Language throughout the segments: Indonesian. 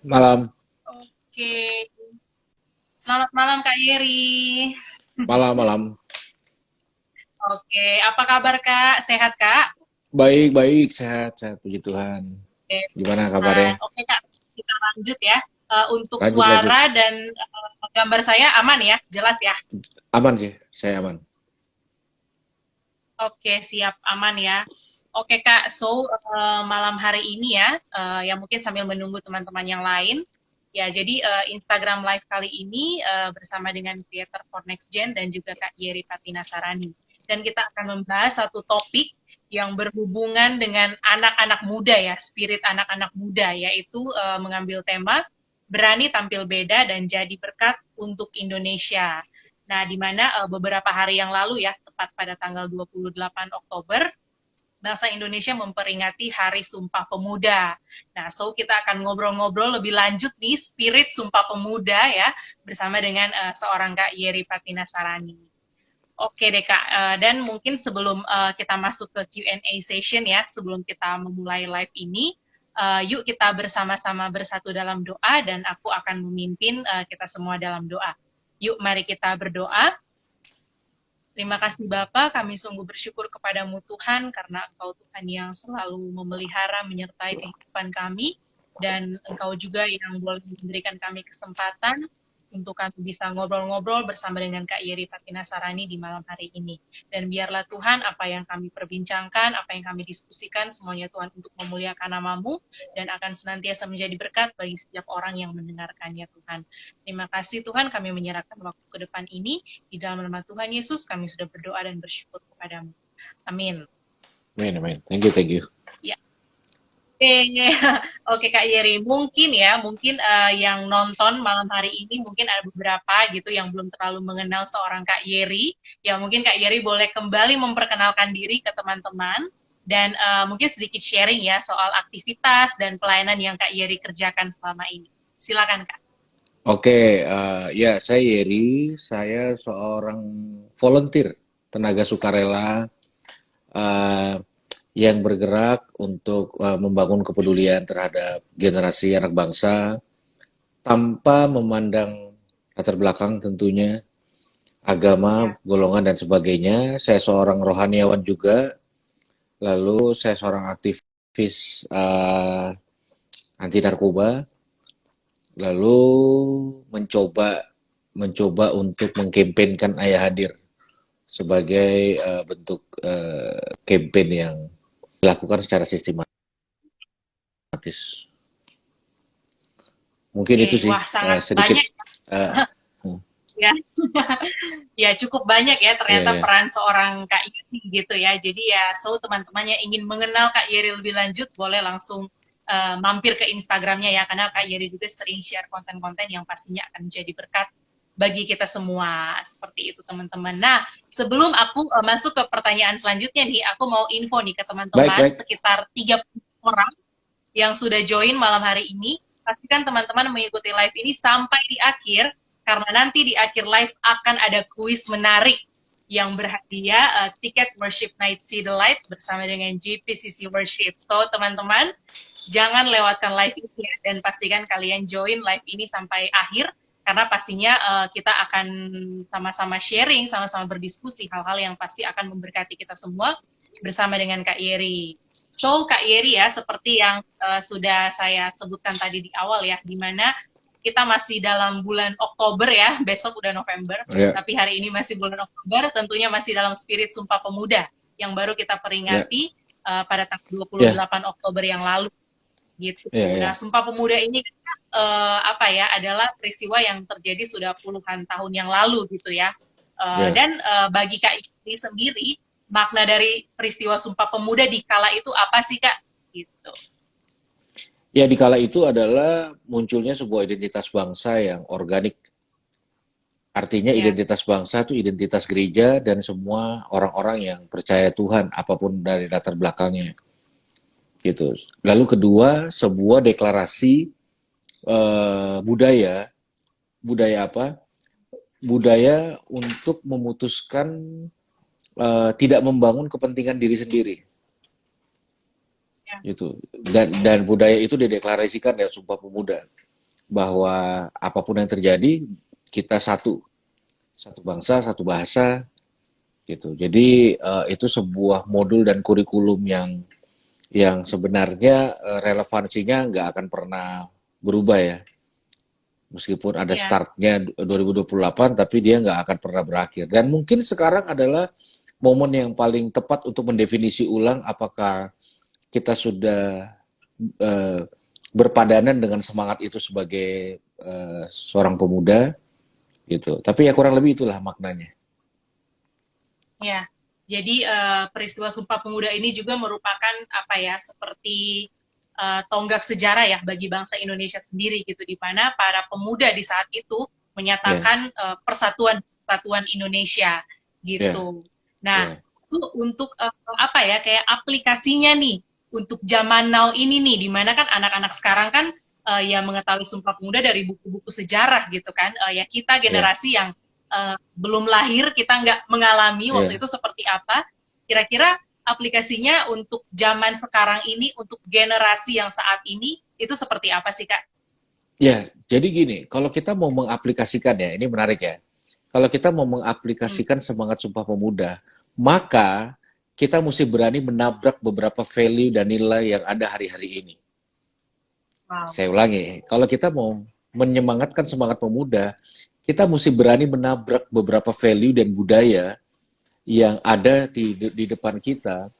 Malam, Oke, selamat malam Kak Yeri. malam, malam. Oke, apa kabar Kak? Sehat Kak? Baik, baik, sehat, sehat, puji Tuhan. Oke, Gimana Tuhan. kabarnya? Oke Kak, kita lanjut ya. Untuk Lanjut, lanjut. suara dan gambar saya aman ya? Jelas ya? Aman sih, saya aman. Oke, siap aman ya. Oke Kak, so malam hari ini ya, ya mungkin sambil menunggu teman-teman yang lain, ya jadi Instagram Live kali ini bersama dengan Creator for Next Gen dan juga Kak Yeri Patina Sarani. Dan kita akan membahas satu topik yang berhubungan dengan anak-anak muda ya, spirit anak-anak muda, yaitu mengambil tema berani tampil beda dan jadi berkat untuk Indonesia. Nah, di mana beberapa hari yang lalu ya, tepat pada tanggal 28 Oktober, bangsa Indonesia memperingati Hari Sumpah Pemuda. Nah, so kita akan ngobrol-ngobrol lebih lanjut nih spirit Sumpah Pemuda ya, bersama dengan seorang Kak Yeri Patina Sarani. Oke deh Kak, dan mungkin sebelum kita masuk ke Q&A session ya, sebelum kita memulai live ini, yuk kita bersama-sama bersatu dalam doa dan aku akan memimpin kita semua dalam doa. Yuk mari kita berdoa. Terima kasih Bapa, kami sungguh bersyukur kepadamu Tuhan, karena Engkau Tuhan yang selalu memelihara, menyertai kehidupan kami, dan Engkau juga yang boleh memberikan kami kesempatan untuk kami bisa ngobrol-ngobrol bersama dengan Kak Yeri Patina Sarani di malam hari ini. Dan biarlah Tuhan, apa yang kami perbincangkan, apa yang kami diskusikan, semuanya Tuhan untuk memuliakan namamu, dan akan senantiasa menjadi berkat bagi setiap orang yang mendengarkannya Tuhan. Terima kasih Tuhan, kami menyerahkan waktu ke depan ini, di dalam nama Tuhan Yesus, kami sudah berdoa dan bersyukur kepadamu. Amin. Amin, amin. Thank you, thank you. Ya. Oke, oke Kak Yeri, mungkin yang nonton malam hari ini mungkin ada beberapa gitu yang belum terlalu mengenal seorang Kak Yeri. Ya mungkin Kak Yeri boleh kembali memperkenalkan diri ke teman-teman dan mungkin sedikit sharing ya soal aktivitas dan pelayanan yang Kak Yeri kerjakan selama ini. Silakan Kak. Oke, ya saya Yeri, saya seorang volunteer tenaga sukarela eh, yang bergerak untuk membangun kepedulian terhadap generasi anak bangsa tanpa memandang latar belakang tentunya, agama, Ya, golongan dan sebagainya. Saya seorang rohaniawan juga. Lalu saya seorang aktivis anti narkoba, lalu mencoba mencoba untuk mengkampanyekan Ayah Hadir sebagai bentuk campaign yang dilakukan secara sistematis. Mungkin oke. itu sih Wah, sangat sedikit. banyak Uh, ya. Ya, cukup banyak ya ya, ternyata ya, peran seorang Kak Yeri gitu ya. Jadi ya, so teman-teman yang ingin mengenal Kak Yeri lebih lanjut, boleh langsung mampir ke Instagramnya ya, karena Kak Yeri juga sering share konten-konten yang pastinya akan menjadi berkat bagi kita semua. Seperti itu teman-teman. Nah, sebelum aku masuk ke pertanyaan selanjutnya nih, aku mau info nih ke baik, teman-teman, baik. sekitar 30 orang yang sudah join malam hari ini. Pastikan teman-teman mengikuti live ini sampai di akhir, karena nanti di akhir live akan ada kuis menarik yang berhadiah tiket Worship Night See the Light bersama dengan GPCC Worship. So, teman-teman, jangan lewatkan live ini ya, dan pastikan kalian join live ini sampai akhir, karena pastinya kita akan sama-sama sharing, sama-sama berdiskusi hal-hal yang pasti akan memberkati kita semua bersama dengan Kak Yeri. So, Kak Yeri ya, seperti yang sudah saya sebutkan tadi di awal ya, di mana kita masih dalam bulan Oktober ya, besok udah November, Ya, tapi hari ini masih bulan Oktober, tentunya masih dalam spirit Sumpah Pemuda yang baru kita ya, peringati pada tanggal ya, 28 Oktober yang lalu gitu. ya, Nah, ya, Sumpah Pemuda ini apa ya, adalah peristiwa yang terjadi sudah puluhan tahun yang lalu gitu ya. ya. Dan bagi Kak Iri sendiri, makna dari peristiwa Sumpah Pemuda di kala itu apa sih Kak? Gitu. Ya, di kala itu adalah munculnya sebuah identitas bangsa yang organik. Artinya Ya, identitas bangsa itu identitas gereja dan semua orang-orang yang percaya Tuhan apapun dari latar belakangnya gitu. Lalu kedua, sebuah deklarasi budaya, budaya apa? Budaya untuk memutuskan tidak membangun kepentingan diri sendiri ya, gitu. Dan budaya itu dideklarasikan ya Sumpah Pemuda. bahwa apapun yang terjadi kita satu, satu bangsa, satu bahasa gitu. Jadi itu sebuah modul dan kurikulum yang sebenarnya relevansinya nggak akan pernah berubah ya. Meskipun ada Ya, startnya 2028, tapi dia nggak akan pernah berakhir. Dan mungkin sekarang adalah momen yang paling tepat untuk mendefinisi ulang apakah kita sudah eh, berpadanan dengan semangat itu sebagai seorang pemuda gitu. Tapi ya kurang lebih itulah maknanya. ya. Jadi peristiwa Sumpah Pemuda ini juga merupakan apa ya, seperti tonggak sejarah ya bagi bangsa Indonesia sendiri gitu, di mana para pemuda di saat itu Ya, menyatakan persatuan persatuan Indonesia ya, gitu. Nah, ya, itu untuk apa ya, kayak aplikasinya nih untuk zaman now ini nih, di mana kan anak-anak sekarang kan ya mengetahui Sumpah Pemuda dari buku-buku sejarah gitu kan. Ya kita ya, generasi yang belum lahir, kita nggak mengalami waktu ya. itu seperti apa. Kira-kira aplikasinya untuk zaman sekarang ini, untuk generasi yang saat ini, itu seperti apa sih, Kak? Ya, jadi gini, kalau kita mau mengaplikasikan ya, ini menarik ya. Kalau kita mau Hmm. mengaplikasikan semangat Sumpah Pemuda, maka kita mesti berani menabrak beberapa value dan nilai yang ada hari-hari ini. Wow. Saya ulangi, kalau kita mau menyemangatkan semangat pemuda, kita mesti berani menabrak beberapa value dan budaya yang ada di depan kita,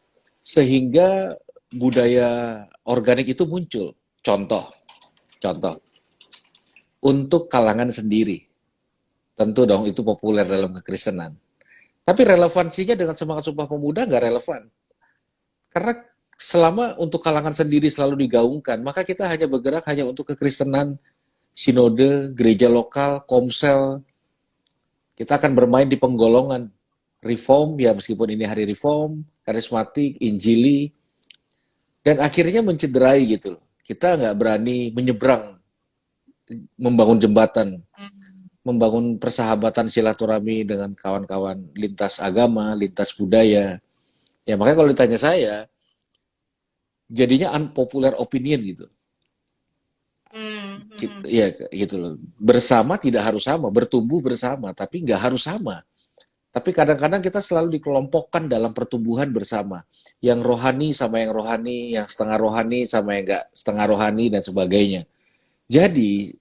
sehingga budaya organik itu muncul. Contoh, contoh, untuk kalangan sendiri. Tentu dong itu populer dalam kekristenan. Tapi relevansinya dengan semangat Sumpah Pemuda nggak relevan. Karena selama untuk kalangan sendiri selalu digaungkan, maka kita hanya bergerak hanya untuk kekristenan, sinode, gereja lokal, komsel. Kita akan bermain di penggolongan reform, ya meskipun ini hari reform, karismatik, injili, dan akhirnya mencederai gitu. Kita nggak berani menyeberang, membangun jembatan, Hmm. membangun persahabatan silaturahmi dengan kawan-kawan lintas agama, lintas budaya. Ya makanya kalau ditanya saya, jadinya unpopular opinion gitu. Hmm. Hmm. Ya gitu loh. Bersama tidak harus sama, bertumbuh bersama, tapi nggak harus sama. Tapi kadang-kadang kita selalu dikelompokkan dalam pertumbuhan bersama. Yang rohani sama yang rohani, yang setengah rohani sama yang nggak setengah rohani dan sebagainya. Jadi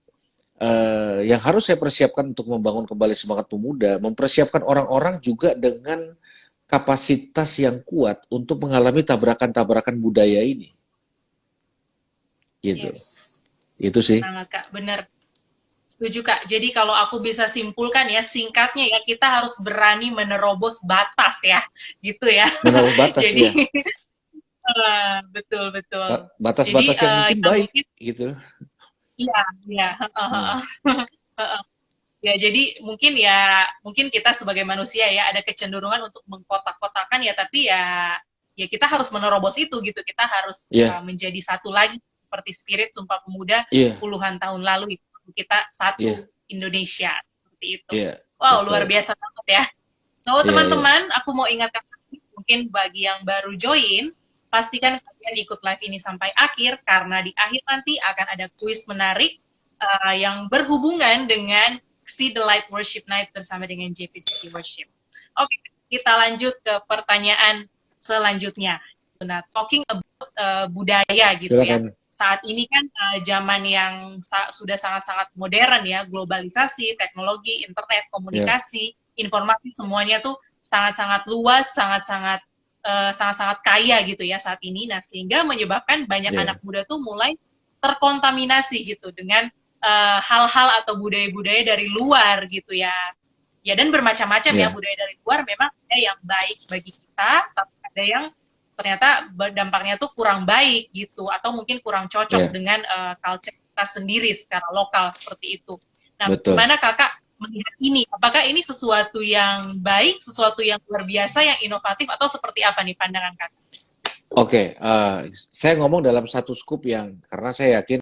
yang harus saya persiapkan untuk membangun kembali semangat pemuda, mempersiapkan orang-orang juga dengan kapasitas yang kuat untuk mengalami tabrakan-tabrakan budaya ini. Gitu. Yes, Itu sih. banget, Kak. Bener. Setuju, Kak. Jadi kalau aku bisa simpulkan ya, singkatnya ya, kita harus berani menerobos batas ya, gitu ya. Menaruh batas Jadi, ya. betul, betul. Jadi, Batas-batas yang mungkin ya baik mungkin, gitu. iya, iya. Hmm. Ya, jadi mungkin kita sebagai manusia ya ada kecenderungan untuk mengkotak-kotakan ya, tapi ya kita harus menerobos itu gitu. Kita harus Iya, menjadi satu lagi seperti spirit Sumpah Pemuda iya, puluhan tahun lalu itu. Kita iya, satu Indonesia seperti itu. iya, Wow, luar betul. biasa banget ya. So, Iya, iya. teman-teman, aku mau ingatkan lagi, mungkin bagi yang baru join, pastikan kalian ikut live ini sampai akhir karena di akhir nanti akan ada kuis menarik yang berhubungan dengan See the Light Worship Night bersama dengan JP City Worship. Oke, kita lanjut ke pertanyaan selanjutnya. Nah, talking about budaya gitu ya. Silakan. Saat ini kan zaman yang sudah sangat-sangat modern ya, globalisasi, teknologi, internet, Ya, komunikasi, informasi semuanya tuh sangat-sangat luas, sangat-sangat kaya gitu ya saat ini. Nah, sehingga menyebabkan banyak anak ya, muda tuh mulai terkontaminasi gitu dengan hal-hal atau budaya-budaya dari luar gitu ya. Ya dan bermacam-macam ya ya, budaya dari luar, memang ada yang baik bagi kita, tapi ada yang ternyata dampaknya tuh kurang baik gitu atau mungkin kurang cocok ya, dengan culture kita sendiri secara lokal seperti itu. Nah, betul. gimana Kakak melihat ini? Apakah ini sesuatu yang baik, sesuatu yang luar biasa, yang inovatif, atau seperti apa nih pandangan Kakak? Oke, saya ngomong dalam satu scoop yang karena saya yakin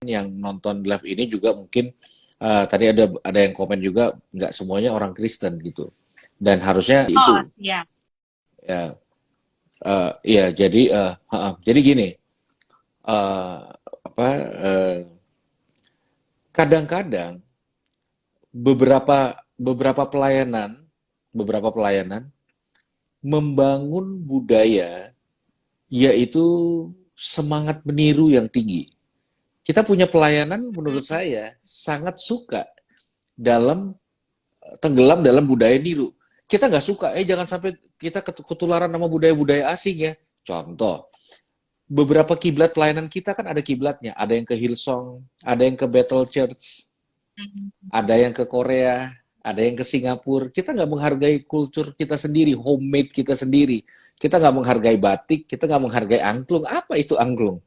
yang nonton live ini juga mungkin tadi ada yang komen juga nggak semuanya orang Kristen gitu. Dan harusnya Oh, itu ya. ya ya jadi gini, apa kadang-kadang beberapa pelayanan membangun budaya yaitu semangat meniru yang tinggi. Kita punya pelayanan menurut saya sangat suka dalam tenggelam dalam budaya niru. Kita nggak suka, jangan sampai kita ketularan sama budaya-budaya asing ya. Contoh, beberapa kiblat pelayanan kita kan ada kiblatnya. Ada yang ke Hillsong, ada yang ke Bethel Church, ada yang ke Korea, ada yang ke Singapura. Kita nggak menghargai kultur kita sendiri, homemade kita sendiri. Kita nggak menghargai batik, kita nggak menghargai angklung. Apa itu angklung?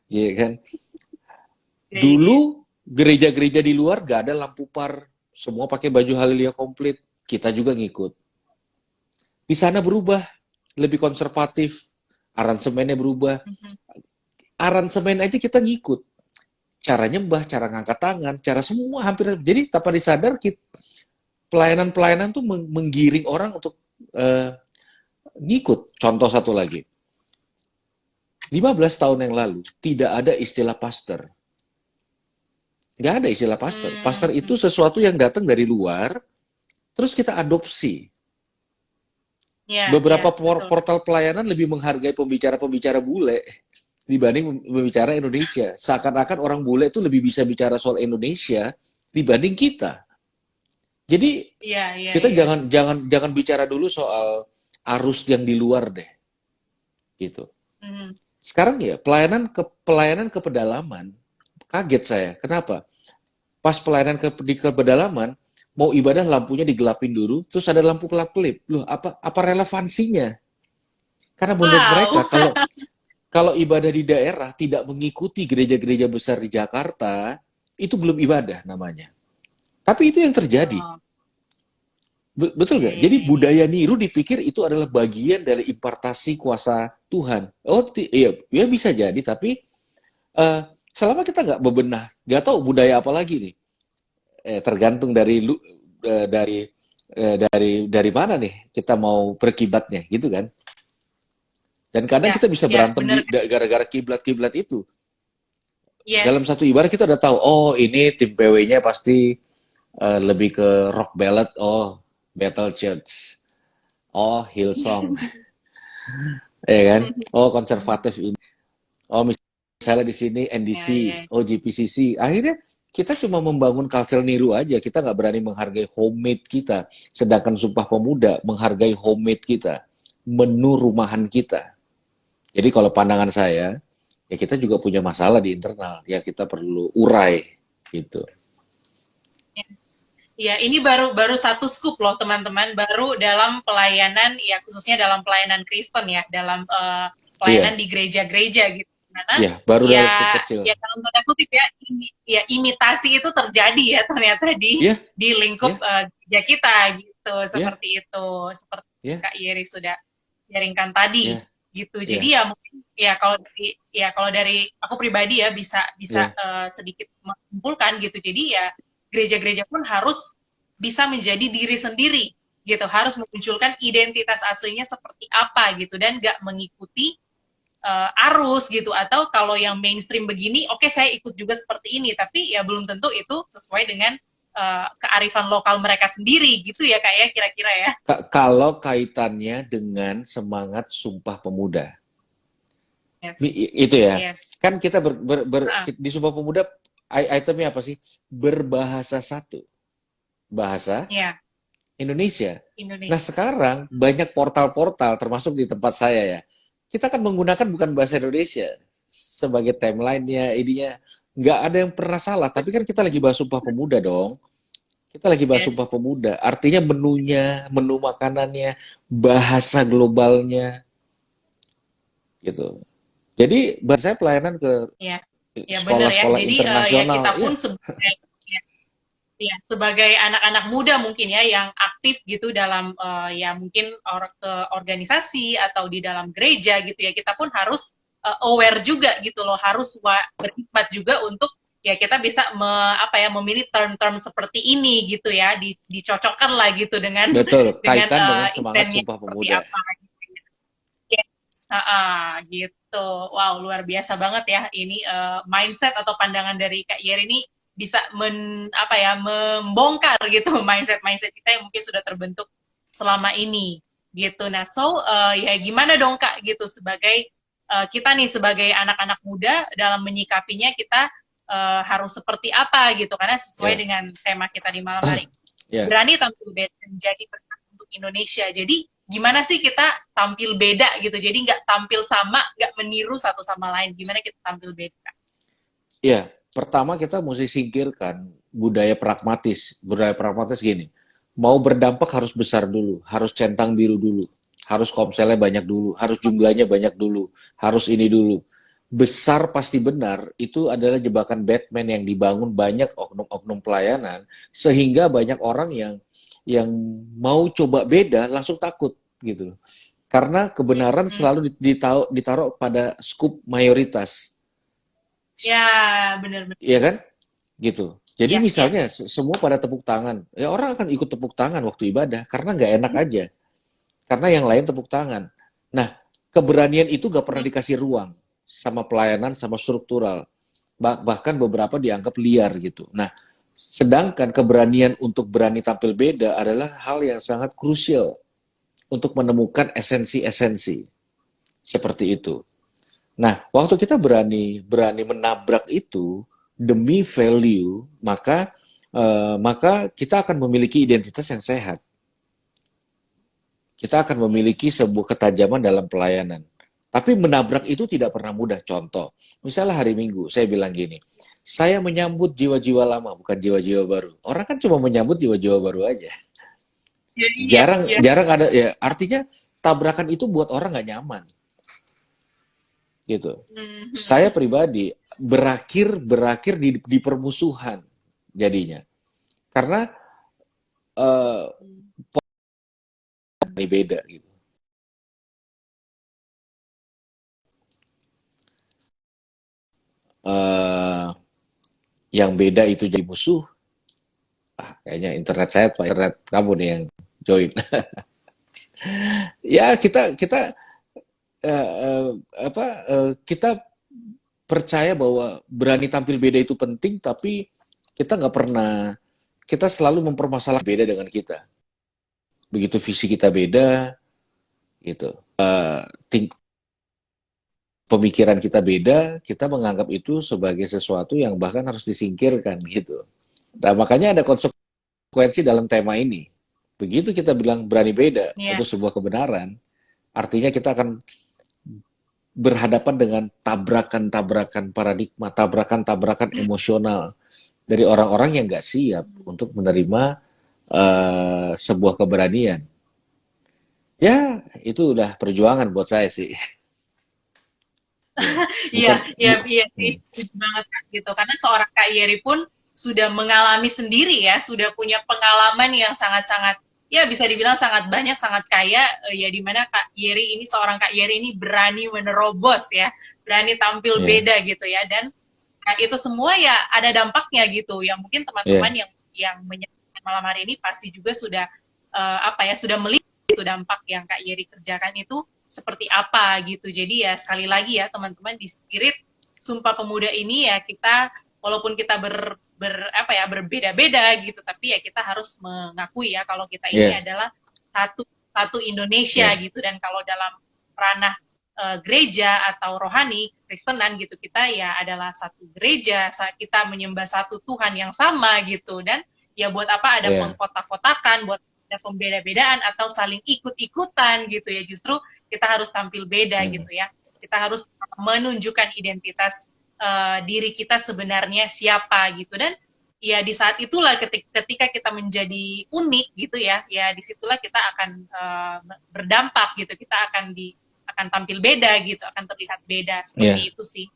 Iya kan? Dulu gereja-gereja di luar nggak ada lampu par, semua pakai baju haleluya komplit. Kita juga ngikut. Di sana berubah, lebih konservatif, aransemennya berubah. Aransemen aja kita ngikut. Cara nyembah, cara ngangkat tangan, cara semua hampir. Jadi tanpa disadar, pelayanan-pelayanan tuh menggiring orang untuk ngikut. Contoh satu lagi. 15 tahun yang lalu, tidak ada istilah pastor. Nggak ada istilah pastor. Pastor itu sesuatu yang datang dari luar, terus kita adopsi. Beberapa portal pelayanan lebih menghargai pembicara-pembicara bule dibanding pembicara Indonesia. Seakan-akan orang bule itu lebih bisa bicara soal Indonesia dibanding kita. Jadi kita jangan bicara dulu soal arus yang di luar deh, gitu. Sekarang ya pelayanan ke pedalaman, kaget saya. Kenapa? Pas pelayanan di pedalaman, mau ibadah lampunya digelapin dulu, terus ada lampu kelap-kelip. Loh, apa relevansinya? Karena menurut mereka kalau ibadah di daerah tidak mengikuti gereja-gereja besar di Jakarta, itu belum ibadah namanya. Tapi itu yang terjadi. Betul nggak? Jadi budaya niru dipikir itu adalah bagian dari impartasi kuasa Tuhan. Oh iya bisa jadi, tapi selama kita nggak bebenah, nggak tahu budaya apa lagi nih. Tergantung dari mana nih kita mau berkibatnya, gitu kan? Dan kadang kita bisa berantem gara-gara kiblat-kiblat itu. Dalam satu ibadah kita udah tahu, oh ini tim PW-nya pasti lebih ke rock ballad, oh Bethel Church, oh Hillsong, ya kan? Oh konservatif ini, oh misalnya di sini NDC, oh GPCC. Akhirnya kita cuma membangun culture niru aja. Kita nggak berani menghargai homemade kita. Sedangkan Sumpah Pemuda menghargai homemade kita, menu rumahan kita. Jadi kalau pandangan saya, ya kita juga punya masalah di internal. Ya kita perlu urai, gitu. Ya, ini baru satu scoop loh teman-teman. Baru dalam pelayanan, ya khususnya dalam pelayanan Kristen ya, dalam pelayanan di gereja-gereja gitu. Iya, baru dari scoop kecil. Ya dalam tanda kutip ya, imitasi itu terjadi ya ternyata di lingkup gereja kita gitu, seperti itu, seperti Kak Yeri sudah sharingkan tadi gitu. Jadi ya mungkin kalau dari aku pribadi ya bisa sedikit menyimpulkan gitu. Jadi ya gereja-gereja pun harus bisa menjadi diri sendiri gitu, harus memunculkan identitas aslinya seperti apa gitu, dan nggak mengikuti arus gitu, atau kalau yang mainstream begini, oke, saya ikut juga seperti ini, tapi ya belum tentu itu sesuai dengan kearifan lokal mereka sendiri gitu ya Kak ya, kira-kira ya. Kalau kaitannya dengan semangat Sumpah Pemuda, itu ya, kan kita di Sumpah Pemuda itemnya apa sih? Berbahasa satu, bahasa Indonesia. Nah sekarang banyak portal-portal, termasuk di tempat saya ya, kita kan menggunakan bukan bahasa Indonesia sebagai timeline-nya, ininya nggak ada yang pernah salah. Tapi kan kita lagi bahas Sumpah Pemuda dong. Kita lagi bahas Sumpah Pemuda. Artinya menunya, menu makanannya, bahasa globalnya, gitu. Jadi saya pelayanan ke sekolah-sekolah internasional. Kita pun sebagai anak-anak muda mungkin ya yang aktif gitu dalam ya mungkin ke organisasi atau di dalam gereja gitu ya, kita pun harus aware juga gitu loh, harus berhikmat juga untuk ya kita bisa memilih term-term seperti ini gitu ya, dicocokkan lah gitu dengan kaitan dengan semangat Sumpah Pemuda. Gitu. Wow, luar biasa banget ya ini mindset atau pandangan dari Kak Yeri ini bisa membongkar gitu mindset-mindset kita yang mungkin sudah terbentuk selama ini gitu. Nah, ya gimana dong Kak gitu sebagai kita nih sebagai anak-anak muda dalam menyikapinya kita harus seperti apa gitu karena sesuai Ya, dengan tema kita di malam hari ya, berani tampil beda menjadi berkat untuk Indonesia. Jadi gimana sih kita tampil beda gitu? Jadi nggak tampil sama, nggak meniru satu sama lain. Gimana kita tampil beda? ya. Pertama kita mesti singkirkan budaya pragmatis. Budaya pragmatis gini, mau berdampak harus besar dulu, harus centang biru dulu, harus komselnya banyak dulu, harus jumlahnya banyak dulu, harus ini dulu. Besar pasti benar, itu adalah jebakan Batman yang dibangun banyak oknum-oknum pelayanan, sehingga banyak orang yang mau coba beda langsung takut gitu loh. Karena kebenaran Hmm. selalu ditaruh pada skup mayoritas, Ya, benar-benar. ya kan? Gitu. Jadi Ya, ya. misalnya semua pada tepuk tangan, ya orang akan ikut tepuk tangan waktu ibadah karena nggak enak aja, karena yang lain tepuk tangan. Nah, keberanian itu nggak pernah dikasih ruang sama pelayanan, sama struktural. Bahkan beberapa dianggap liar gitu. Nah, sedangkan keberanian untuk berani tampil beda adalah hal yang sangat krusial untuk menemukan esensi-esensi seperti itu. Nah, waktu kita berani berani menabrak itu demi value, maka kita akan memiliki identitas yang sehat. Kita akan memiliki Yes. sebuah ketajaman dalam pelayanan. Tapi menabrak itu tidak pernah mudah. Contoh, misalnya hari Minggu, saya bilang gini, saya menyambut jiwa-jiwa lama, bukan jiwa-jiwa baru. Orang kan cuma menyambut jiwa-jiwa baru aja. Ya, iya, Jarang, iya. jarang ada ya. Artinya tabrakan itu buat orang nggak nyaman, gitu. Mhm. Saya pribadi berakhir di permusuhan jadinya, karena uh, ini beda gitu. Uh, yang beda itu jadi musuh. Kayaknya internet saya, Pak, internet kamu nih yang join. Ya kita kita uh, uh, kita percaya bahwa berani tampil beda itu penting, tapi kita nggak pernah, kita selalu mempermasalahkan beda dengan kita. Begitu visi kita beda, gitu. Pemikiran kita beda, kita menganggap itu sebagai sesuatu yang bahkan harus disingkirkan gitu. Nah, makanya ada konsekuensi dalam tema ini. Begitu kita bilang berani beda Iya. untuk sebuah kebenaran, artinya kita akan berhadapan dengan tabrakan-tabrakan paradigma, tabrakan-tabrakan emosional dari orang-orang yang nggak siap untuk menerima sebuah keberanian. Ya, itu udah perjuangan buat saya sih. Ya, Iya, bukan iya, iya sih, hmm, setuju banget Kak, gitu. Karena seorang Kak Yeri pun sudah mengalami sendiri ya, sudah punya pengalaman yang sangat-sangat, ya bisa dibilang sangat banyak, sangat kaya, ya di mana Kak Yeri ini, seorang Kak Yeri ini berani menerobos ya, berani tampil ya, beda gitu ya, dan itu semua ya ada dampaknya gitu, yang mungkin teman-teman ya, yang menyaksikan malam hari ini pasti juga sudah sudah melihat itu dampak yang Kak Yeri kerjakan itu seperti apa gitu. Jadi ya sekali lagi ya teman-teman di Spirit Sumpah Pemuda ini ya kita walaupun kita berbeda-beda gitu, tapi ya kita harus mengakui ya kalau kita ini ya, adalah satu satu Indonesia ya, gitu dan kalau dalam ranah gereja atau rohani Kristenan gitu kita ya adalah satu gereja kita menyembah satu Tuhan yang sama gitu dan ya buat apa ada ya, pengkotak-kotakan buat ada pembeda-bedaan atau saling ikut-ikutan gitu ya justru kita harus tampil beda hmm, gitu ya kita harus menunjukkan identitas diri kita sebenarnya siapa gitu dan ya di saat itulah ketika kita menjadi unik gitu ya ya disitulah kita akan berdampak gitu kita akan tampil beda gitu akan terlihat beda ya, seperti itu sih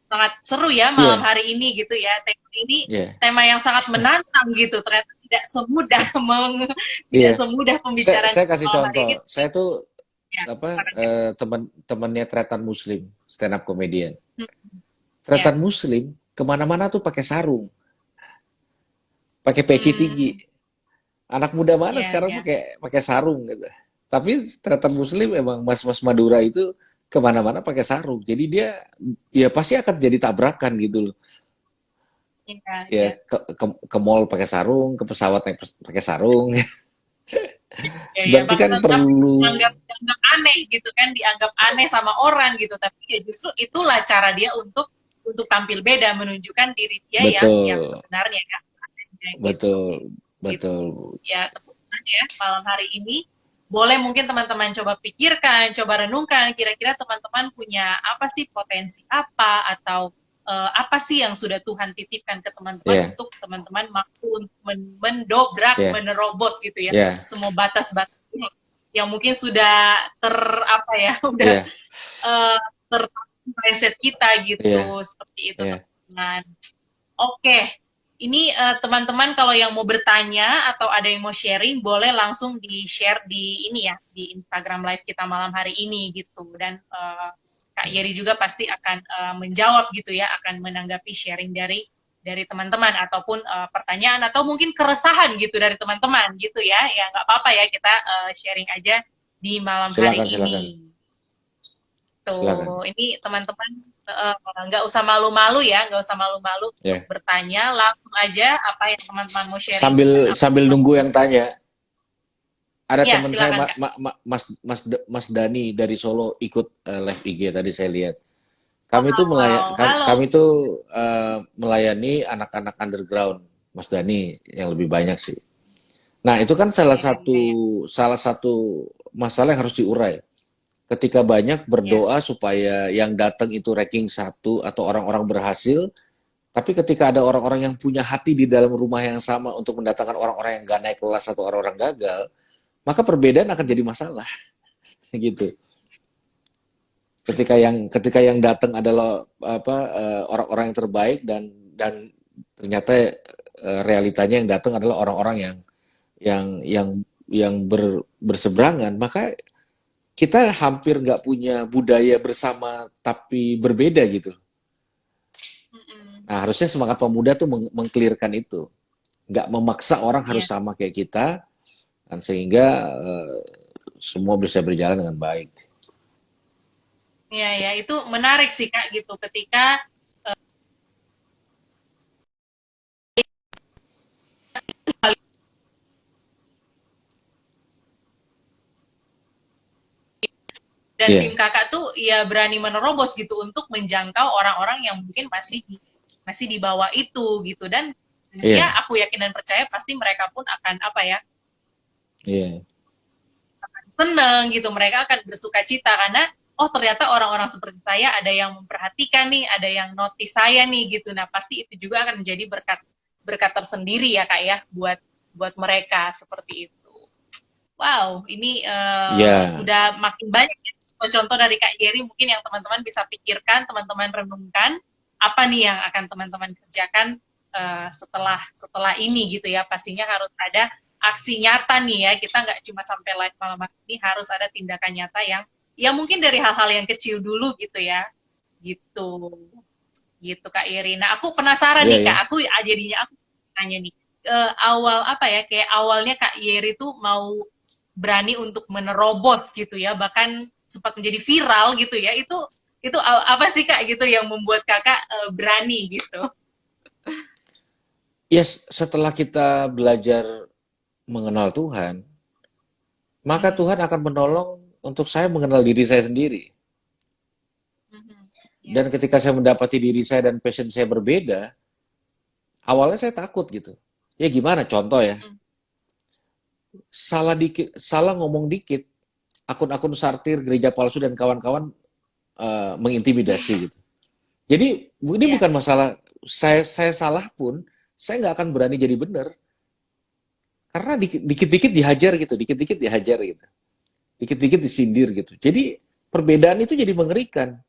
sangat seru ya malam ya, hari ini gitu ya tema ini ya, tema yang sangat menantang gitu ternyata tidak semudah tidak iya. semudah Saya, pembicaraan saya kasih malam hari ini contoh. tapi Saya tuh ya apa silakan. teman-temannya Tretan Muslim, stand up comedian. Hmm, ya Tretan Muslim kemana-mana tuh pakai sarung, pakai peci tinggi. hmm, Anak muda mana ya sekarang ya pakai pakai sarung gitu. Tapi Tretan Muslim emang mas-mas Madura itu kemana-mana pakai sarung. Jadi dia ya pasti akan jadi tabrakan gitu loh. Iya, Ya iya. ke mall pakai sarung, ke pesawat naik pakai sarung. Ya, ya, Berarti kan bahkan tapi perlu, dianggap aneh gitu kan, dianggap aneh sama orang gitu. Tapi ya justru itulah cara dia untuk tampil beda, menunjukkan diri dia yang betul, sebenarnya ya, kayak gitu. betul, Gitu. betul. Ya, teman-teman ya, malam hari ini boleh mungkin teman-teman coba pikirkan, coba renungkan kira-kira teman-teman punya apa sih, potensi apa atau apa sih yang sudah Tuhan titipkan ke teman-teman Ya, untuk teman-teman mampu untuk mendobrak, ya, menerobos gitu ya, ya, semua batas-batas yang mungkin sudah apa ya, udah ya, ter mindset kita ya, gitu, seperti itu ya. teman-teman. Oke, ini teman-teman kalau yang mau bertanya atau ada yang mau sharing, boleh langsung di-share di ini ya, di Instagram Live kita malam hari ini gitu. Dan Kak Yeri juga pasti akan menjawab gitu ya, akan menanggapi sharing dari teman-teman ataupun pertanyaan atau mungkin keresahan gitu dari teman-teman gitu ya. Ya nggak apa-apa ya, kita sharing aja di malam hari Silakan, silakan, ini. Tuh, silakan. ini teman-teman nggak usah malu-malu ya, nggak usah malu-malu untuk Ya. bertanya, langsung aja apa yang teman-teman mau sharingkan, Sambil apa yang sambil nunggu teman-teman. yang tanya, ada Ya, teman saya silakan Kak. Mas Dani dari Solo ikut live IG tadi saya lihat. Kami itu Wow, halo. kami itu melayani anak-anak underground, Mas Dani yang lebih banyak sih. Nah, itu kan Iya, iya, iya. salah satu masalah yang harus diurai. Ketika banyak Iya. berdoa supaya yang datang itu ranking satu atau orang-orang berhasil, tapi ketika ada orang-orang yang punya hati di dalam rumah yang sama untuk mendatangkan orang-orang yang gak naik kelas atau orang-orang gagal, maka perbedaan akan jadi masalah gitu. Ketika yang datang adalah apa orang-orang yang terbaik dan ternyata realitanya yang datang adalah orang-orang yang yang berseberangan, maka kita hampir nggak punya budaya bersama tapi berbeda gitu. Mm-mm. Nah, harusnya semangat pemuda tuh mengklirkan itu, nggak memaksa orang harus Iya, sama kayak kita, dan sehingga semua bisa berjalan dengan baik. iya, iya. Itu menarik sih Kak gitu. Ketika dan tim Iya, kakak tuh ya berani menerobos gitu untuk menjangkau orang-orang yang mungkin masih di bawah itu gitu. Dan ya iya, aku yakin dan percaya pasti mereka pun akan apa ya, iya, seneng gitu, mereka akan bersuka cita karena oh ternyata orang-orang seperti saya ada yang memperhatikan nih, ada yang notice saya nih gitu. Nah pasti itu juga akan menjadi berkat berkat tersendiri ya kak ya buat buat mereka seperti itu. Wow, ini iya, sudah makin banyak ya contoh dari Kak Yeri mungkin yang teman-teman bisa pikirkan, teman-teman renungkan apa nih yang akan teman-teman kerjakan setelah setelah ini gitu ya. Pastinya harus ada aksi nyata nih ya. Kita nggak cuma sampai live malam hari ini, harus ada tindakan nyata yang ya mungkin dari hal-hal yang kecil dulu gitu ya. Gitu. Gitu Kak Yeri. Nah, aku penasaran iya, nih iya. Kak. Aku tanya nih. Awal apa ya? Kayak awalnya Kak Yeri tuh mau berani untuk menerobos gitu ya, bahkan sempat menjadi viral gitu ya. Itu apa sih Kak gitu yang membuat Kakak berani gitu? Yes, setelah kita belajar mengenal Tuhan, maka Hmm. Tuhan akan menolong untuk saya mengenal diri saya sendiri. Mhm. Dan Yes. ketika saya mendapati diri saya dan passion saya berbeda, awalnya saya takut gitu. Ya gimana? Contoh ya, Mhm. salah dikit, salah ngomong dikit, akun-akun sartir, gereja palsu dan kawan-kawan mengintimidasi gitu. Jadi ini Ya. bukan masalah saya salah pun, saya nggak akan berani jadi benar karena dikit-dikit dihajar gitu, dikit-dikit dihajar gitu, dikit-dikit disindir gitu. Jadi perbedaan itu jadi mengerikan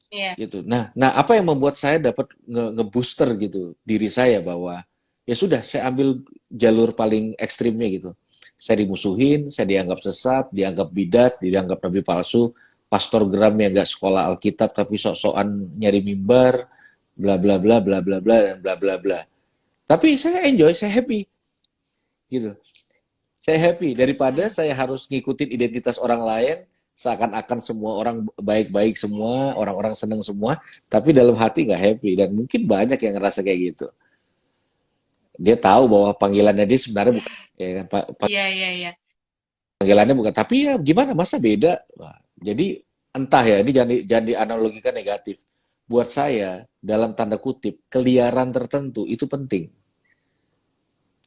Iya. gitu. Nah apa yang membuat saya dapat ngebooster gitu diri saya bahwa ya sudah saya ambil jalur paling ekstrimnya gitu. Saya dimusuhin, saya dianggap sesat, dianggap bidat, dianggap nabi palsu, pastor geram yang nggak sekolah Alkitab tapi sok-sokan nyari mimbar, bla bla bla bla bla bla dan bla bla bla. Tapi saya enjoy, saya happy gitu. Saya happy daripada Mhm. saya harus ngikutin identitas orang lain, seakan-akan semua orang baik-baik semua, orang-orang seneng semua, tapi dalam hati nggak happy. Dan mungkin banyak yang ngerasa kayak gitu. Dia tahu bahwa panggilannya dia sebenarnya bukan, ya kan, Iya, iya, iya. panggilannya bukan. Tapi ya gimana, masa beda? Wah, jadi entah ya, ini jangan dianalogikan negatif. Buat saya, dalam tanda kutip, keliaran tertentu itu penting.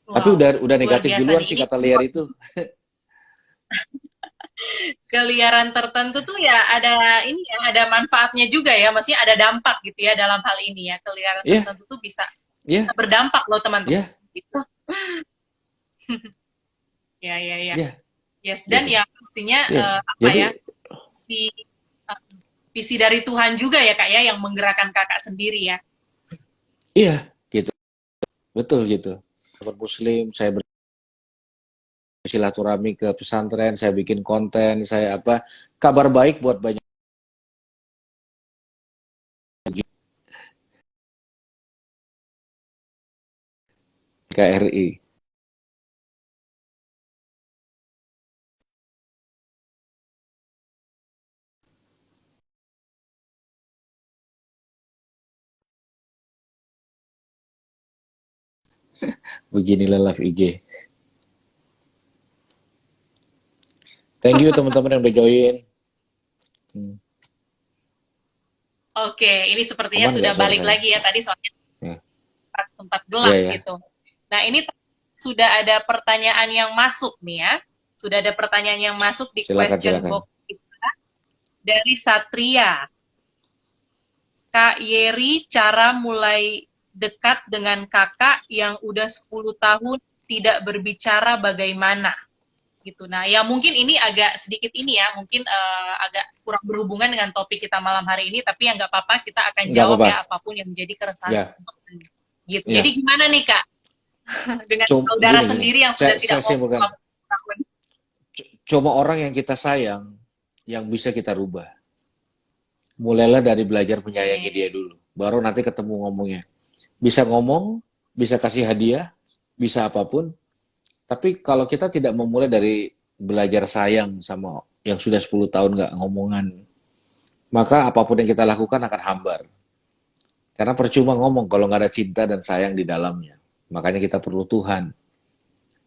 Tapi Wow, udah luar negatif biasa duluan nih. sih Ini kata liar itu. keliaran tertentu tuh ya ada ini ya, ada manfaatnya juga ya, maksudnya ada dampak gitu ya dalam hal ini ya. Keliaran Iya, tertentu tuh bisa iya, berdampak loh teman-teman. iya, Gitu. Ya, ya, ya. iya, Yes, dan gitu. ya pastinya Iya, apa jadi ya, si eh, visi dari Tuhan juga ya Kak ya yang menggerakkan Kakak sendiri ya. iya, gitu. Betul gitu. Sahabat Muslim, saya bersilaturahmi ke pesantren, saya bikin konten, saya apa, kabar baik buat banyak KRI. Beginilah live IG. Thank you teman-teman yang udah join. Hmm. Oke, ini sepertinya Aman nggak sudah suara balik saya? lagi ya tadi soalnya Ya, tempat iya gelap ya. gitu. Nah, ini sudah ada pertanyaan yang masuk nih ya. Sudah ada pertanyaan yang masuk di Silakan, question silakan. box kita dari Satria. Kak Yeri, cara mulai dekat dengan kakak yang udah 10 tahun tidak berbicara bagaimana? Gitu. Nah, ya mungkin ini agak sedikit ini ya, mungkin agak kurang berhubungan dengan topik kita malam hari ini, tapi ya nggak apa-apa, kita akan Nggak jawab apa-apa. ya apapun yang menjadi keresahan Ya, teman-teman. Gitu. Jadi ya. gimana nih Kak, dengan saudara Gini, gini. sendiri yang sudah Saya tidak mau simpulkan. tahun? Cuma orang yang kita sayang yang bisa kita rubah. Mulailah dari belajar menyayangi dia Oke. dulu. Baru nanti ketemu ngomongnya. Bisa ngomong, bisa kasih hadiah, bisa apapun. Tapi kalau kita tidak memulai dari belajar sayang sama yang sudah 10 tahun nggak ngomongan, maka apapun yang kita lakukan akan hambar. Karena percuma ngomong kalau nggak ada cinta dan sayang di dalamnya. Makanya kita perlu Tuhan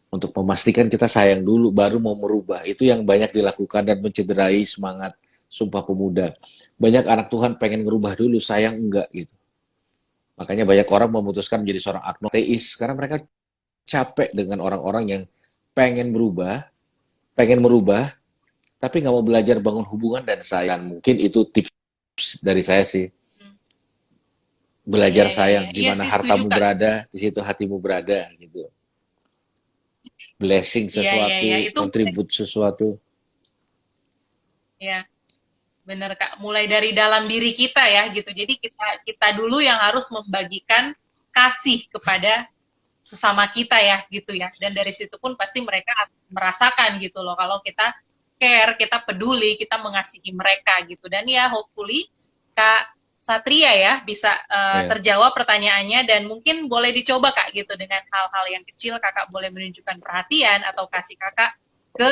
untuk memastikan kita sayang dulu, baru mau merubah. Itu yang banyak dilakukan dan mencederai semangat Sumpah Pemuda. Banyak anak Tuhan pengen ngerubah dulu, sayang enggak gitu. Makanya banyak orang memutuskan menjadi seorang agnoteis karena mereka capek dengan orang-orang yang pengen merubah, tapi nggak mau belajar bangun hubungan dan sayang. Mungkin itu tips dari saya sih. Iya, Belajar iya, iya. sayang, di Iya mana sih setuju hartamu Kak. berada, di situ hatimu berada gitu. Blessing Iya, iya, iya. sesuatu, Itu kontribut sesuatu. ya benar Kak. Mulai dari dalam diri kita ya gitu. Jadi kita kita dulu yang harus membagikan kasih kepada sesama kita ya gitu ya. Dan dari situ pun pasti mereka akan merasakan gitu loh kalau kita care, kita peduli, kita mengasihi mereka gitu. Dan ya hopefully Kak Satria ya bisa Ya, terjawab pertanyaannya dan mungkin boleh dicoba Kak gitu dengan hal-hal yang kecil Kakak boleh menunjukkan perhatian atau kasih Kakak ke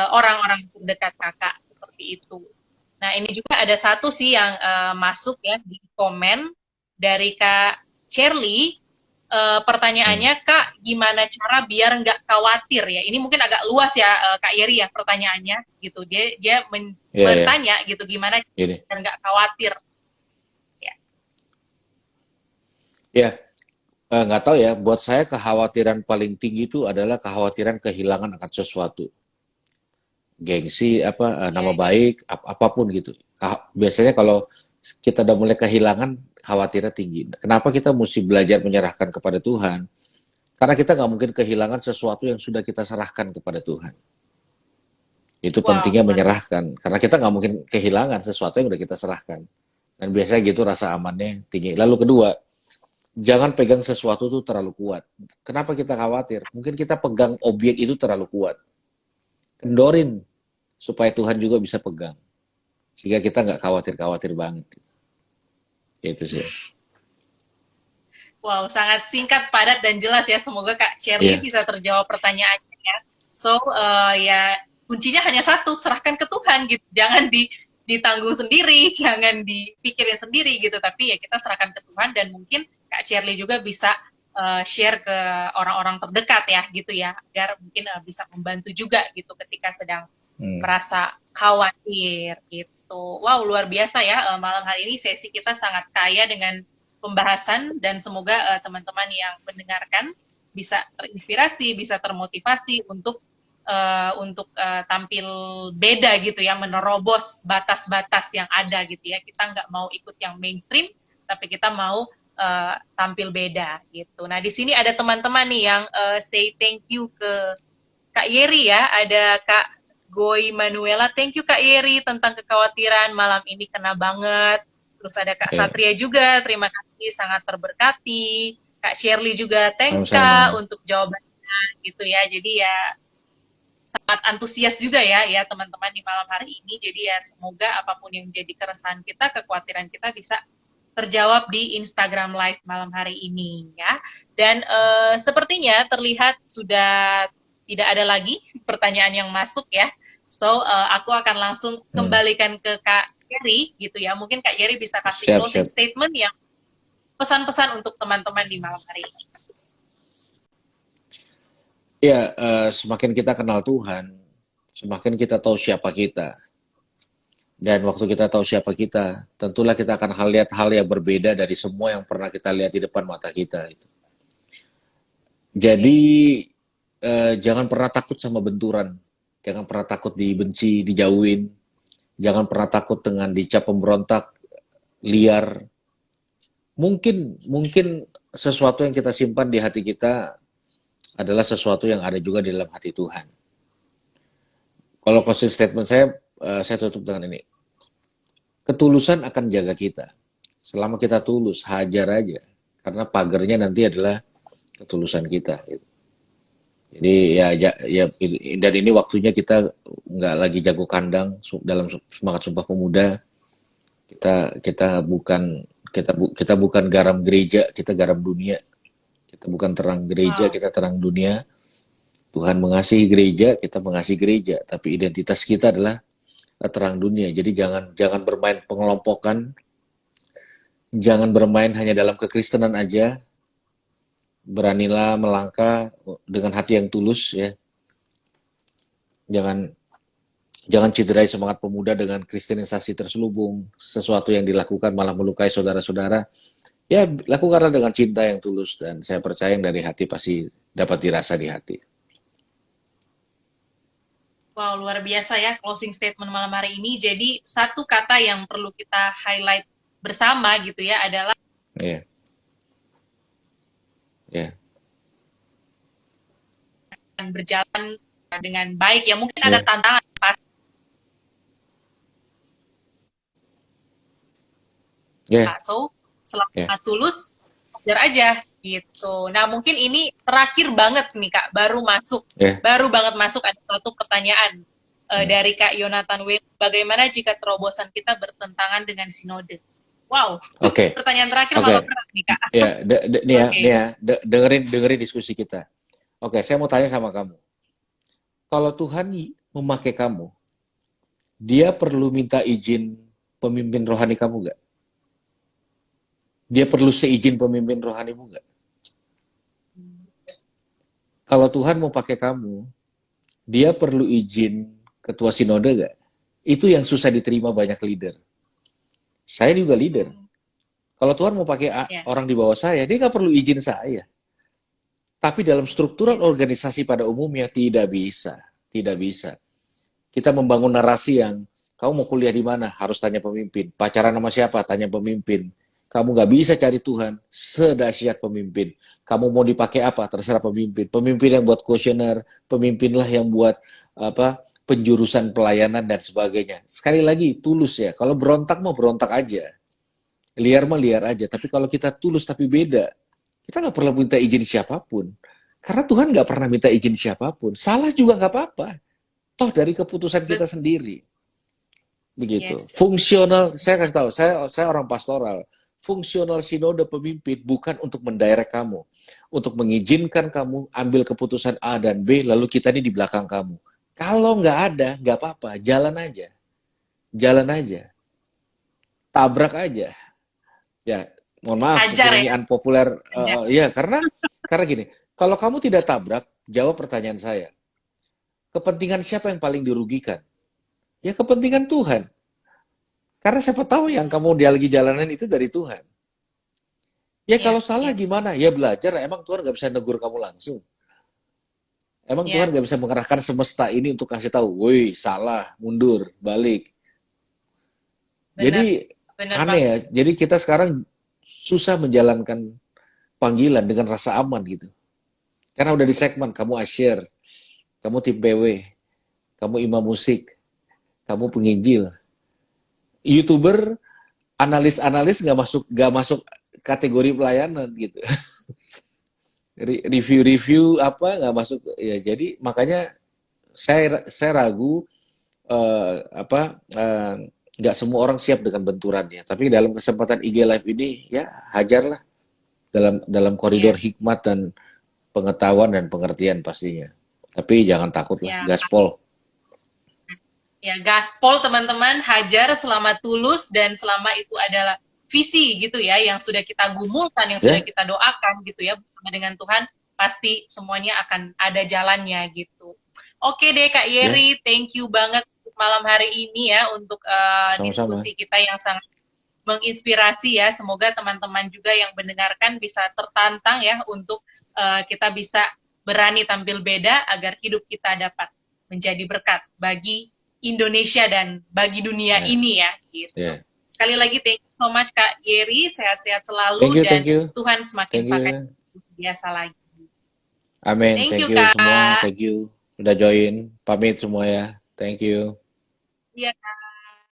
orang-orang terdekat Kakak seperti itu. Nah, ini juga ada satu sih yang masuk ya di komen dari Kak Shirley. hmm. Pertanyaannya, Kak, gimana cara biar nggak khawatir ya? Ini mungkin agak luas ya, Kak Yeri ya pertanyaannya gitu. Dia Ya, ya, bertanya gitu, gimana gini. biar nggak khawatir? Ya, Ya, nggak tahu ya. Buat saya kekhawatiran paling tinggi itu adalah kekhawatiran kehilangan akan sesuatu. Gengsi, apa, nama ya, baik, apapun gitu. Biasanya kalau kita udah mulai kehilangan, khawatirnya tinggi. Kenapa kita mesti belajar menyerahkan kepada Tuhan? Karena kita nggak mungkin kehilangan sesuatu yang sudah kita serahkan kepada Tuhan. Itu wow, pentingnya mantap. menyerahkan. Karena kita nggak mungkin kehilangan sesuatu yang udah kita serahkan. Dan biasanya gitu rasa amannya tinggi. Lalu kedua, jangan pegang sesuatu itu terlalu kuat. Kenapa kita khawatir? Mungkin kita pegang objek itu terlalu kuat. Kendorin supaya Tuhan juga bisa pegang. Sehingga kita nggak khawatir-khawatir banget. Itu sih. Wow, sangat singkat, padat, dan jelas ya. Semoga Kak Shirley Iya, bisa terjawab pertanyaannya ya. So, ya kuncinya hanya satu, serahkan ke Tuhan gitu. Jangan ditanggung sendiri, jangan dipikirin sendiri gitu. Tapi ya kita serahkan ke Tuhan, dan mungkin Kak Shirley juga bisa share ke orang-orang terdekat ya gitu ya, agar mungkin bisa membantu juga gitu ketika sedang merasa khawatir gitu. Wow, luar biasa ya, malam hari ini sesi kita sangat kaya dengan pembahasan, dan semoga teman-teman yang mendengarkan bisa terinspirasi, bisa termotivasi untuk tampil beda gitu ya, menerobos batas-batas yang ada gitu ya. Kita nggak mau ikut yang mainstream, tapi kita mau tampil beda gitu. Nah, di sini ada teman-teman nih yang say thank you ke Kak Yeri ya. Ada Kak Goy Manuela, thank you Kak Yeri tentang kekhawatiran malam ini, kena banget. Terus ada Kak Satria juga, terima kasih, sangat terberkati. Kak Shirley juga, thanks Kak untuk jawabannya gitu ya. Jadi ya sangat antusias juga ya teman-teman di malam hari ini. Jadi ya semoga apapun yang menjadi keresahan kita, kekhawatiran kita bisa terjawab di Instagram Live malam hari ini ya. Dan sepertinya terlihat sudah tidak ada lagi pertanyaan yang masuk ya. So aku akan langsung kembalikan ke Kak Yeri gitu ya. Mungkin Kak Yeri bisa kasih closing statement yang pesan-pesan untuk teman-teman di malam hari ini. Ya, semakin kita kenal Tuhan, semakin kita tahu siapa kita. Dan waktu kita tahu siapa kita, tentulah kita akan lihat hal yang berbeda dari semua yang pernah kita lihat di depan mata kita. Jadi, jangan pernah takut sama benturan. Jangan pernah takut dibenci, dijauhin. Jangan pernah takut dengan dicap pemberontak, liar. Mungkin sesuatu yang kita simpan di hati kita adalah sesuatu yang ada juga di dalam hati Tuhan. Kalau closing statement saya tutup dengan ini. Ketulusan akan jaga kita. Selama kita tulus, hajar aja. Karena pagarnya nanti adalah ketulusan kita. Jadi dan ini waktunya kita nggak lagi jago kandang dalam semangat Sumpah Pemuda. Kita bukan garam gereja, kita garam dunia. Kita bukan terang gereja, kita terang dunia. Tuhan mengasihi gereja, kita mengasihi gereja. Tapi identitas kita adalah terang dunia. Jadi jangan bermain pengelompokan. Jangan bermain hanya dalam kekristenan aja. Beranilah melangkah dengan hati yang tulus ya. Jangan cederai semangat pemuda dengan kristenisasi terselubung. Sesuatu yang dilakukan malah melukai saudara-saudara. Ya, lakukanlah dengan cinta yang tulus, dan saya percaya yang dari hati pasti dapat dirasa di hati. Wow, luar biasa ya closing statement malam hari ini. Jadi satu kata yang perlu kita highlight bersama gitu ya adalah berjalan dengan baik. Ya mungkin ada tantangan pasti. So selama tulus, belajar aja gitu. Nah mungkin ini terakhir banget nih Kak, baru banget masuk ada satu pertanyaan dari Kak Yonatan W. Bagaimana jika terobosan kita bertentangan dengan sinode? Wow, pertanyaan terakhir malah berat nih Kak. Dengerin diskusi kita. Saya mau tanya sama kamu. Kalau Tuhan memakai kamu, Dia perlu minta izin pemimpin rohani kamu nggak? Dia perlu seizin pemimpin rohanimu nggak? Kalau Tuhan mau pakai kamu, Dia perlu izin ketua sinode nggak? Itu yang susah diterima banyak leader. Saya juga leader. Kalau Tuhan mau pakai orang di bawah saya, Dia nggak perlu izin saya. Tapi dalam struktural organisasi pada umumnya tidak bisa. Kita membangun narasi yang kamu mau kuliah di mana? Harus tanya pemimpin. Pacaran sama siapa? Tanya pemimpin. Kamu nggak bisa cari Tuhan sedahsyat pemimpin. Kamu mau dipakai apa? Terserah pemimpin. Pemimpin yang buat kuesioner, pemimpinlah yang buat penjurusan pelayanan dan sebagainya. Sekali lagi, tulus ya. Kalau berontak mau berontak aja. Liar mah liar aja. Tapi kalau kita tulus tapi beda, kita nggak perlu minta izin siapapun. Karena Tuhan nggak pernah minta izin siapapun. Salah juga nggak apa-apa. Toh dari keputusan kita sendiri. Begitu. Fungsional, saya kasih tahu, saya orang pastoral. Fungsional sinode pemimpin bukan untuk mendirect kamu, untuk mengizinkan kamu ambil keputusan A dan B, lalu kita ini di belakang kamu. Kalau nggak ada, nggak apa-apa, jalan aja, tabrak aja. Ya, mohon maaf Hajar mungkin ya, ini unpopuler, hajar. ya karena gini, kalau kamu tidak tabrak, jawab pertanyaan saya. Kepentingan siapa yang paling dirugikan? Ya kepentingan Tuhan. Karena siapa tahu yang kamu dia lagi jalanan itu dari Tuhan. Ya Iya, kalau salah iya, gimana? Ya belajar. Emang Tuhan nggak bisa negur kamu langsung. Emang Tuhan iya. nggak bisa mengerahkan semesta ini untuk kasih tahu, woi salah, mundur, balik. Benar, Jadi benar aneh banget. ya. Jadi kita sekarang susah menjalankan panggilan dengan rasa aman gitu. Karena udah di segmen, kamu asyir, kamu tim PW, kamu imam musik, kamu penginjil, YouTuber, analis-analis nggak masuk kategori pelayanan gitu. Review-review apa nggak masuk ya. Jadi makanya saya ragu nggak semua orang siap dengan benturannya. Tapi dalam kesempatan IG Live ini ya hajarlah dalam koridor Iya, hikmat dan pengetahuan dan pengertian pastinya. Tapi jangan takutlah, ya. gaspol. Ya, gaspol teman-teman, hajar selama tulus dan selama itu adalah visi gitu ya, yang sudah kita gumulkan, yang sudah Ya, kita doakan gitu ya, bersama dengan Tuhan, pasti semuanya akan ada jalannya gitu. Oke deh Kak ya, Yeri, thank you banget untuk malam hari ini ya, untuk sama-sama. diskusi kita yang sangat menginspirasi ya. Semoga teman-teman juga yang mendengarkan bisa tertantang ya, untuk kita bisa berani tampil beda agar hidup kita dapat menjadi berkat bagi Indonesia dan bagi dunia Ya, ini ya gitu. ya. Sekali lagi thank you so much Kak Geri, sehat-sehat Thank selalu you, dan thank you, Tuhan semakin thank pakai you. biasa lagi. Amin, Thank thank you you semua, Kak. thank you. Udah join, pamit semua ya. Thank you. Iya.